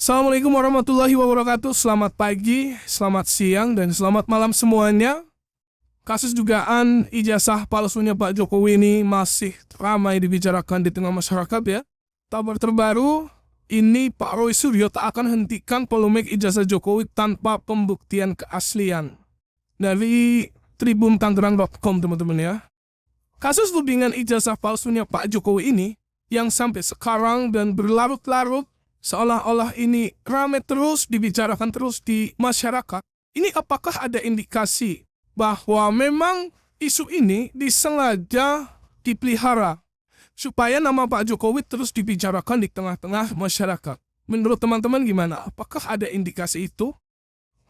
Assalamualaikum warahmatullahi wabarakatuh. Selamat pagi, selamat siang, dan selamat malam semuanya. Kasus dugaan ijazah palsunya Pak Jokowi ini masih ramai dibicarakan di tengah masyarakat ya. Kabar terbaru, ini Pak Roy Suryo tak akan hentikan polemik ijazah Jokowi tanpa pembuktian keaslian. Dari Tribun Tangerang.com teman-teman ya. Kasus tudingan ijazah palsunya Pak Jokowi ini yang sampai sekarang dan berlarut-larut seolah-olah ini ramai terus dibicarakan terus di masyarakat. Ini apakah ada indikasi bahwa memang isu ini disengaja dipelihara supaya nama Pak Jokowi terus dibicarakan di tengah-tengah masyarakat? Menurut teman-teman gimana? Apakah ada indikasi itu?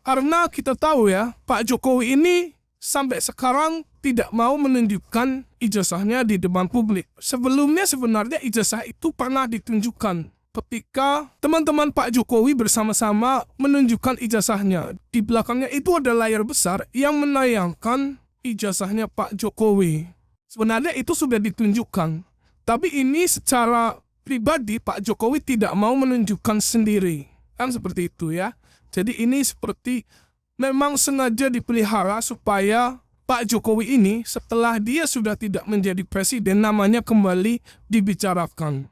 Karena kita tahu ya, Pak Jokowi ini sampai sekarang tidak mau menunjukkan ijazahnya di depan publik. Sebelumnya sebenarnya ijazah itu pernah ditunjukkan ketika teman-teman Pak Jokowi bersama-sama menunjukkan ijazahnya. Di belakangnya itu ada layar besar yang menayangkan ijazahnya Pak Jokowi. Sebenarnya itu sudah ditunjukkan. Tapi ini secara pribadi Pak Jokowi tidak mau menunjukkan sendiri. Kan seperti itu ya. Jadi ini seperti memang sengaja dipelihara supaya Pak Jokowi ini setelah dia sudah tidak menjadi presiden namanya kembali dibicarakan.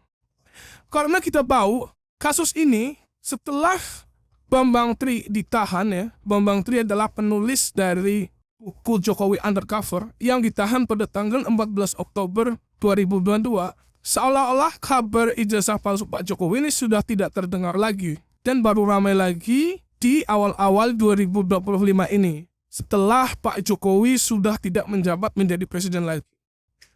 Karena kita tahu kasus ini setelah Bambang Tri ditahan ya. Bambang Tri adalah penulis dari buku Jokowi Undercover yang ditahan pada tanggal 14 Oktober 2022. Seolah-olah kabar ijazah palsu Pak Jokowi ini sudah tidak terdengar lagi. Dan baru ramai lagi di awal-awal 2025 ini. Setelah Pak Jokowi sudah tidak menjabat menjadi presiden lagi.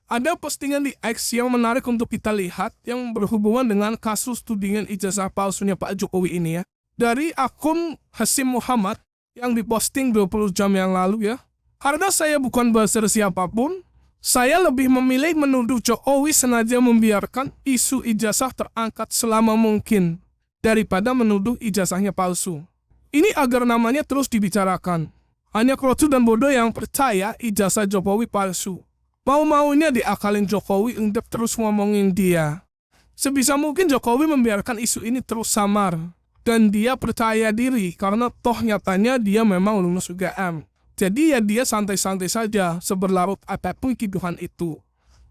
Ada postingan di X yang menarik untuk kita lihat yang berhubungan dengan kasus tudingan ijazah palsunya Pak Jokowi ini ya. Dari akun Hasim Muhammad yang diposting 20 jam yang lalu ya. Karena saya bukan buzzer siapapun, saya lebih memilih menuduh Jokowi sengaja membiarkan isu ijazah terangkat selama mungkin daripada menuduh ijazahnya palsu. Ini agar namanya terus dibicarakan. Hanya kroco dan bodoh yang percaya ijazah Jokowi palsu. Mau-maunya diakalin Jokowi untuk terus ngomongin dia. Sebisa mungkin Jokowi membiarkan isu ini terus samar. Dan dia percaya diri karena toh nyatanya dia memang lulus UGM. Jadi ya dia santai-santai saja seberlarut apapun tuduhan itu.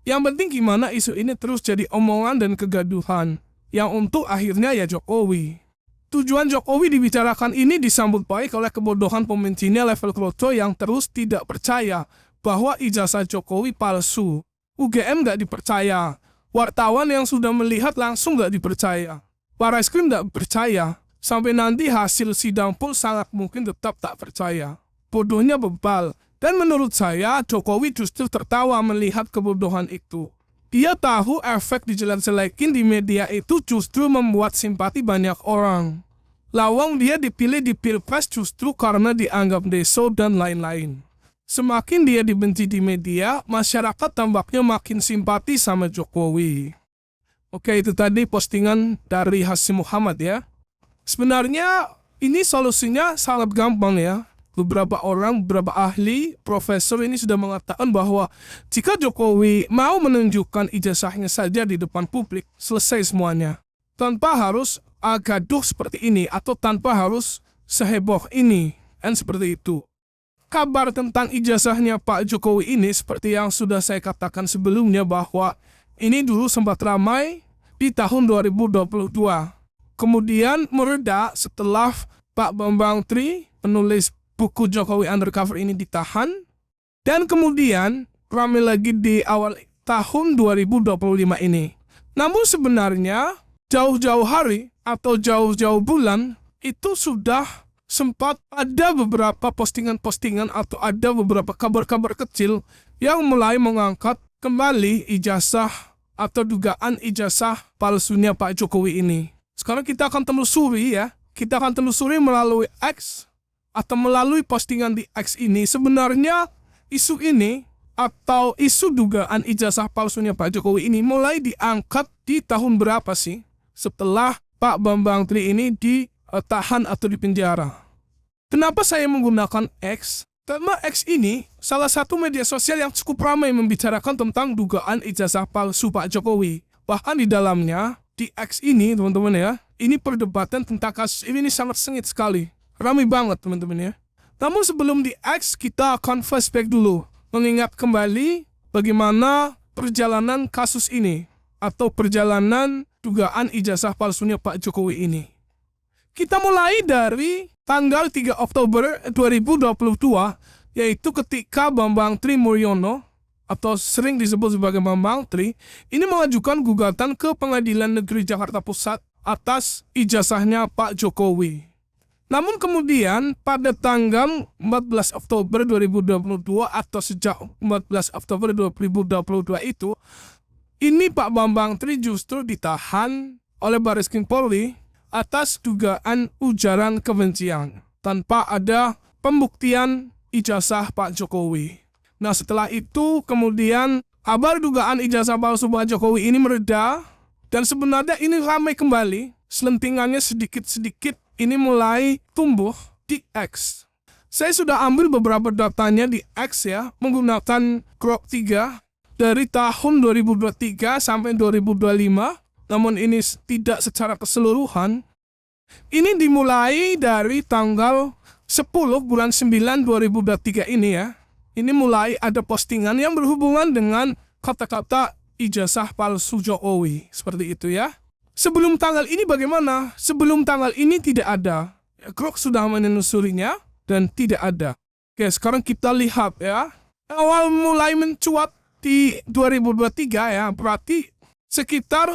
Yang penting gimana isu ini terus jadi omongan dan kegaduhan. Yang untuk akhirnya ya Jokowi. Tujuan Jokowi dibicarakan ini disambut baik oleh kebodohan pemimpinnya level kroco yang terus tidak percaya bahwa ijazah Jokowi palsu. UGM gak dipercaya. Wartawan yang sudah melihat langsung gak dipercaya. Barreskrim gak percaya. Sampai nanti hasil sidang pun sangat mungkin tetap tak percaya. Bodohnya bebal. Dan menurut saya, Jokowi justru tertawa melihat kebodohan itu. Dia tahu efek dijelek-jelekin di media itu justru membuat simpati banyak orang. Lawang dia dipilih di Pilpres justru karena dianggap deso dan lain-lain. Semakin dia dibenci di media, masyarakat tampaknya makin simpati sama Jokowi. Oke, itu tadi postingan dari Hasim Muhammad ya. Sebenarnya ini solusinya sangat gampang ya. Beberapa orang, beberapa ahli, profesor ini sudah mengatakan bahwa jika Jokowi mau menunjukkan ijazahnya saja di depan publik, selesai semuanya. Tanpa harus gaduh seperti ini atau tanpa harus seheboh ini. Dan seperti itu. Kabar tentang ijazahnya Pak Jokowi ini seperti yang sudah saya katakan sebelumnya bahwa ini dulu sempat ramai di tahun 2022. Kemudian mereda setelah Pak Bambang Tri, penulis buku Jokowi Undercover ini ditahan. Dan kemudian ramai lagi di awal tahun 2025 ini. Namun sebenarnya jauh-jauh hari atau jauh-jauh bulan itu sudah sempat ada beberapa postingan-postingan atau ada beberapa kabar-kabar kecil yang mulai mengangkat kembali ijazah atau dugaan ijazah palsunya Pak Jokowi ini. Sekarang kita akan telusuri ya. Kita akan telusuri melalui X atau melalui postingan di X ini. Sebenarnya isu ini atau isu dugaan ijazah palsunya Pak Jokowi ini mulai diangkat di tahun berapa sih? Setelah Pak Bambang Tri ini ditahan atau dipenjara. Kenapa saya menggunakan X? Karena X ini salah satu media sosial yang cukup ramai membicarakan tentang dugaan ijazah palsu Pak Jokowi. Bahkan di dalamnya, di X ini teman-teman ya, Ini perdebatan tentang kasus ini sangat sengit sekali. Ramai banget teman-teman ya. Namun sebelum di X, kita akan flashback dulu. Mengingat kembali bagaimana perjalanan kasus ini. Atau perjalanan dugaan ijazah palsunya Pak Jokowi ini. Kita mulai dari tanggal 3 Oktober 2022, yaitu ketika Bambang Tri Mulyono, atau sering disebut sebagai Bambang Tri, ini mengajukan gugatan ke Pengadilan Negeri Jakarta Pusat atas ijazahnya Pak Jokowi. Namun kemudian pada tanggal 14 Oktober 2022 atau sejak 14 Oktober 2022 itu, ini Pak Bambang Tri justru ditahan oleh Barreskrim Polri atas dugaan ujaran kebencian tanpa ada pembuktian ijazah Pak Jokowi. Nah setelah itu kemudian kabar dugaan ijazah palsu Pak Jokowi ini mereda dan sebenarnya ini ramai kembali, selentingannya sedikit-sedikit ini mulai tumbuh di X. Saya sudah ambil beberapa datanya di X ya, menggunakan Grok 3 dari tahun 2023 sampai 2025. Namun ini tidak secara keseluruhan. Ini dimulai dari tanggal 10 bulan 9 2023 ini ya. Ini mulai ada postingan yang berhubungan dengan kata-kata ijazah palsu Jokowi. Seperti itu ya. Sebelum tanggal ini bagaimana? Sebelum tanggal ini tidak ada. Grok sudah menelusurinya dan tidak ada. Oke, sekarang kita lihat ya. Awal mulai mencuat di 2023 ya. Berarti sekitar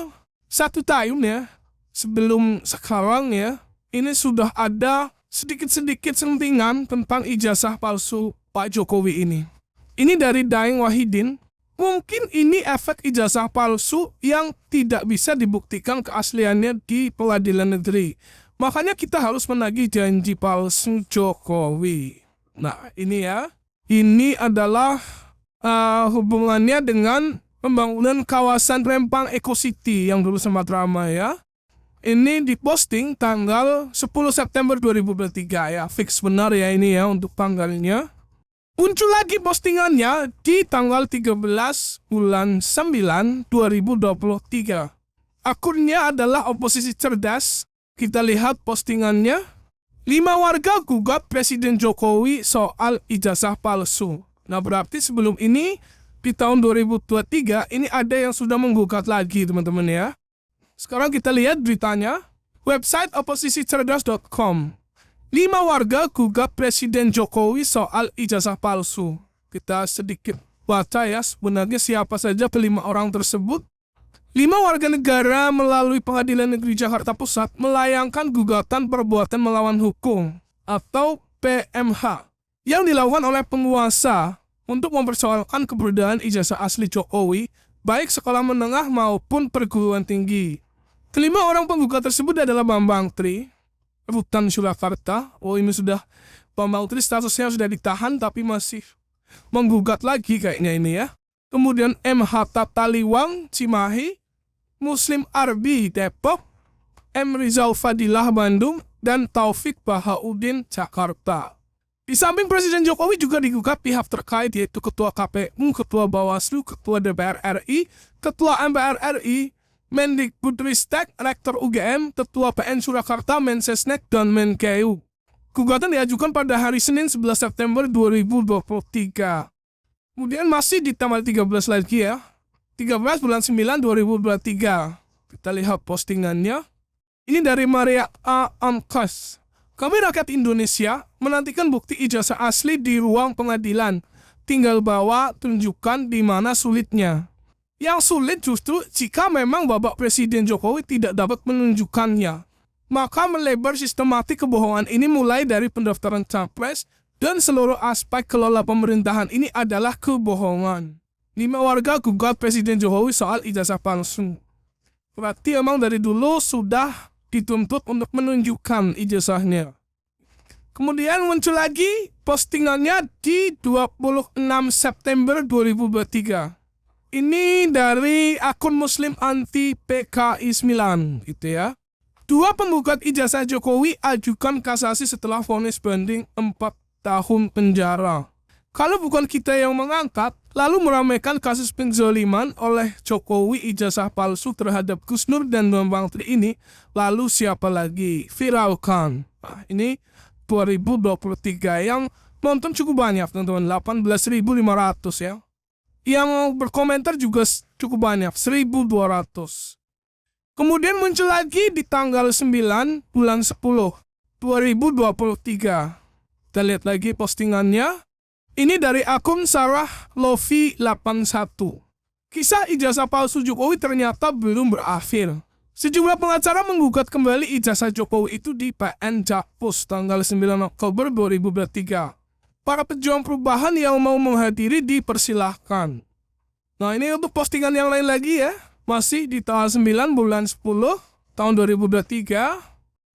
1 tahun ya, sebelum sekarang ya, ini sudah ada sedikit-sedikit sentingan tentang ijazah palsu Pak Jokowi ini. Ini dari Daeng Wahidin, mungkin ini efek ijazah palsu yang tidak bisa dibuktikan keasliannya di pengadilan negeri. Makanya kita harus menagih janji palsu Jokowi. Nah ini ya, ini adalah hubungannya dengan pembangunan kawasan Rempang Eco City yang dulu sempat ramai ya. Ini diposting tanggal 10 September 2023 ya. Fix benar ya ini ya untuk tanggalnya. Muncul lagi postingannya di tanggal 13 bulan 9 2023. Akunnya adalah Oposisi Cerdas. Kita lihat postingannya. 5 warga gugat Presiden Jokowi soal ijazah palsu. Nah berarti sebelum ini di tahun 2023 ini ada yang sudah menggugat lagi teman-teman ya. Sekarang kita lihat beritanya. Website oposisicerdas.com. 5 warga gugat Presiden Jokowi soal ijazah palsu. Kita sedikit baca ya sebenarnya siapa saja kelima orang tersebut. 5 warga negara melalui Pengadilan Negeri Jakarta Pusat melayangkan gugatan perbuatan melawan hukum atau PMH yang dilakukan oleh penguasa untuk mempersoalkan keberadaan ijazah asli Jokowi, baik sekolah menengah maupun perguruan tinggi. Kelima orang penggugat tersebut adalah Bambang Tri, Rutan Surakarta. Oh ini sudah, Bambang Tri statusnya sudah ditahan tapi masih menggugat lagi kayaknya ini ya. Kemudian M. Hatta Taliwang, Cimahi, Muslim Arbi, Depok, M. Rizal Fadilah, Bandung, dan Taufik Bahaudin, Jakarta. Di samping Presiden Jokowi juga digugat pihak terkait yaitu Ketua KPU, Ketua Bawaslu, Ketua DPR RI, Ketua MPR RI, Mendikbudristek, Rektor UGM, Ketua PN Surakarta, Mensesnek, dan Menkeu. Gugatan diajukan pada hari Senin 11 September 2023. Kemudian masih di tanggal 13 lagi ya. 13 bulan 9 2023. Kita lihat postingannya. Ini dari Maria A. Amkas. Kami rakyat Indonesia menantikan bukti ijazah asli di ruang pengadilan. Tinggal bawa tunjukkan di mana sulitnya. Yang sulit justru jika memang Bapak Presiden Jokowi tidak dapat menunjukkannya. Maka melebar sistematik kebohongan ini mulai dari pendaftaran capres dan seluruh aspek kelola pemerintahan ini adalah kebohongan. 5 warga gugat Presiden Jokowi soal ijazah palsu. Berarti emang dari dulu sudah dituntut untuk menunjukkan ijazahnya. Kemudian muncul lagi postingannya di 26 September 2023. Ini dari akun Muslim Anti PKI 9 gitu ya. 2 penggugat ijazah Jokowi ajukan kasasi setelah vonis banding 4 tahun penjara. Kalau bukan kita yang mengangkat, lalu meramaikan kasus penzoliman oleh Jokowi ijazah palsu terhadap Gus Nur dan Bambang Tri ini, lalu siapa lagi? Viralkan. Nah, ini 2023 yang nonton cukup banyak, teman-teman, 18.500 ya. Yang berkomentar juga cukup banyak, 1.200. Kemudian muncul lagi di tanggal 9 bulan 10 2023. Kita lihat lagi postingannya. Ini dari akun Sarah Lofi 81. Kisah ijazah palsu Jokowi ternyata belum berakhir. Sejumlah pengacara menggugat kembali ijazah Jokowi itu di PN Jakpus tanggal 9 Oktober 2023. Para pejuang perubahan yang mau menghadiri dipersilahkan. Nah, ini untuk postingan yang lain lagi ya. Masih di tanggal 9 bulan 10 tahun 2023.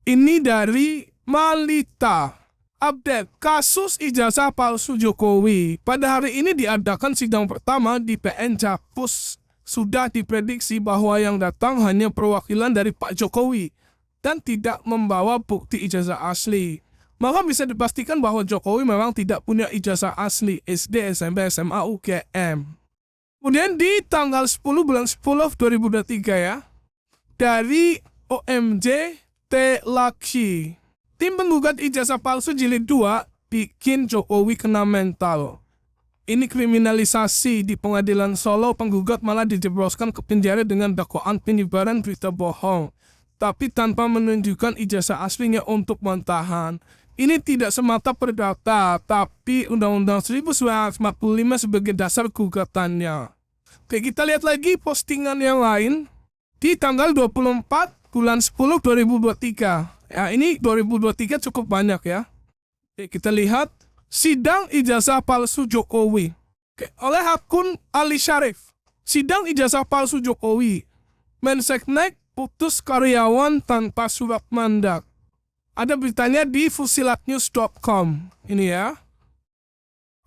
Ini dari Malita. Update kasus ijazah palsu Jokowi. Pada hari ini diadakan sidang pertama di PN Jakpus. Sudah diprediksi bahwa yang datang hanya perwakilan dari Pak Jokowi dan tidak membawa bukti ijazah asli. Maka bisa dipastikan bahwa Jokowi memang tidak punya ijazah asli SD, SMP, SMA, UGM. Kemudian di tanggal 10 bulan 10 2023 ya. Dari OMJ T. Lakshi. Tim penggugat ijazah palsu jilid 2 bikin Jokowi kena mental. Ini kriminalisasi di pengadilan Solo, penggugat malah dijebloskan ke penjara dengan dakwaan penyebaran berita bohong. Tapi tanpa menunjukkan ijazah aslinya untuk mentahan. Ini tidak semata perdata, tapi Undang-Undang 1945 sebagai dasar gugatannya. Oke, kita lihat lagi postingan yang lain. Di tanggal 24 bulan 10 2023. Ya, ini 2023 cukup banyak ya. Oke, kita lihat sidang ijazah palsu Jokowi. Oke, oleh akun Ali Syarif. Sidang ijazah palsu Jokowi. Menseknek putus karyawan tanpa surat mandat. Ada beritanya di fusilatnews.com. Ini ya.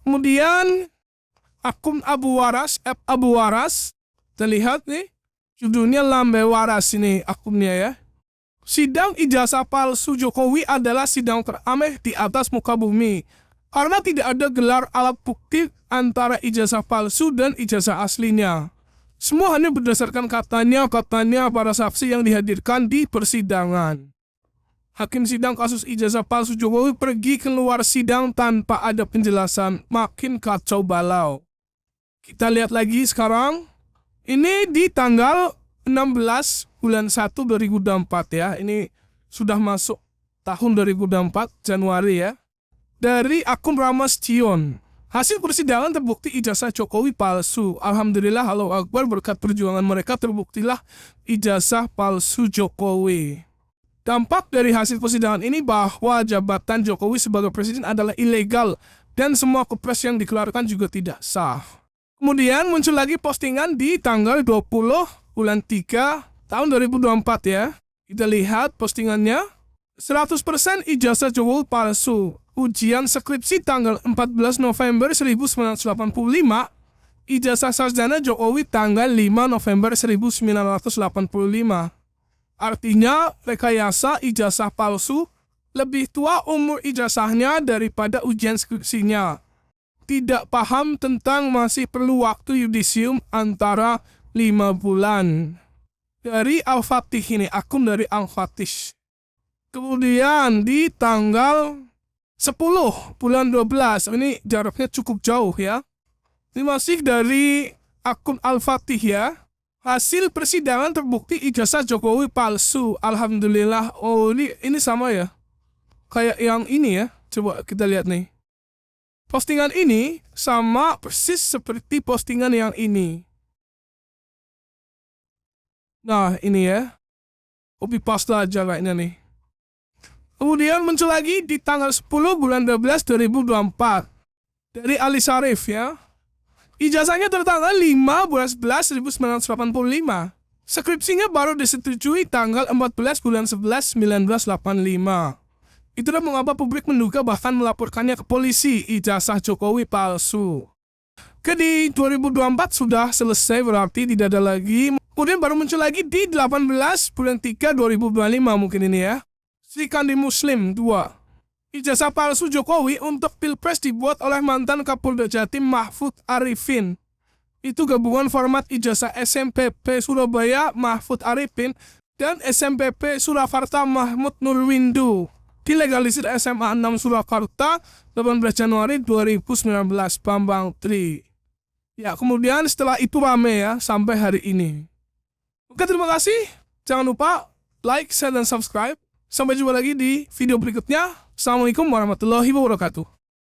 Kemudian akun Abu Waras, Abu Waras. Kita lihat nih. Judulnya Lambe Waras ini akunnya ya. Sidang ijazah palsu Jokowi adalah sidang terameh di atas muka bumi. Karena tidak ada gelar alat bukti antara ijazah palsu dan ijazah aslinya. Semua hanya berdasarkan katanya para saksi yang dihadirkan di persidangan. Hakim sidang kasus ijazah palsu Jokowi pergi keluar sidang tanpa ada penjelasan. Makin kacau balau. Kita lihat lagi sekarang. Ini di tanggal 16 bulan 1 2024 ya. Ini sudah masuk tahun 2024 Januari ya. Dari akun Ramas Cion. Hasil persidangan terbukti ijazah Jokowi palsu. Alhamdulillah, Allahu Akbar, berkat perjuangan mereka terbuktilah ijazah palsu Jokowi. Dampak dari hasil persidangan ini bahwa jabatan Jokowi sebagai presiden adalah ilegal dan semua kepres yang dikeluarkan juga tidak sah. Kemudian muncul lagi postingan di tanggal 20 bulan 3 tahun 2024 ya. Kita lihat postingannya. 100% ijazah Jokowi palsu. Ujian skripsi tanggal 14 November 1985. Ijazah sarjana Jokowi tanggal 5 November 1985. Artinya rekayasa ijazah palsu lebih tua umur ijazahnya daripada ujian skripsinya. Tidak paham tentang masih perlu waktu yudisium antara 5 bulan. Dari Al-Fatih ini, akun dari Al-Fatih. Kemudian di tanggal 10 bulan 12, ini jaraknya cukup jauh ya. Ini masih dari akun Al-Fatih ya. Hasil persidangan terbukti ijazah Jokowi palsu. Alhamdulillah. Oh, ini sama ya. Kayak yang ini ya. Coba kita lihat nih. Postingan ini sama persis seperti postingan yang ini. Nah, ini ya. Copy paste aja kayaknya nih. Kemudian muncul lagi di tanggal 10 bulan 12 2024. Dari Ali Syarif ya. Ijazahnya tertanggal 5 bulan 11 1985. Skripsinya baru disetujui tanggal 14 bulan 11 1985. Itulah mengapa publik menduga bahkan melaporkannya ke polisi ijazah Jokowi palsu. Di 2024 sudah selesai, berarti tidak ada lagi. Kemudian baru muncul lagi di 18 bulan 3 2025 mungkin ini ya. Sri Kandi Muslim 2. Ijazah palsu Jokowi untuk Pilpres dibuat oleh mantan Kapolda Jatim Mahfud Arifin. Itu gabungan format ijazah SMPP Surabaya Mahfud Arifin dan SMPP Surakarta Mahmud Nurwindu. Dilegalisir SMA 6 Surakarta 18 Januari 2019 Bambang Tri. Ya, kemudian setelah itu rame ya sampai hari ini. Oke, terima kasih. Jangan lupa like, share, dan subscribe. Sampai jumpa lagi di video berikutnya. Assalamualaikum warahmatullahi wabarakatuh.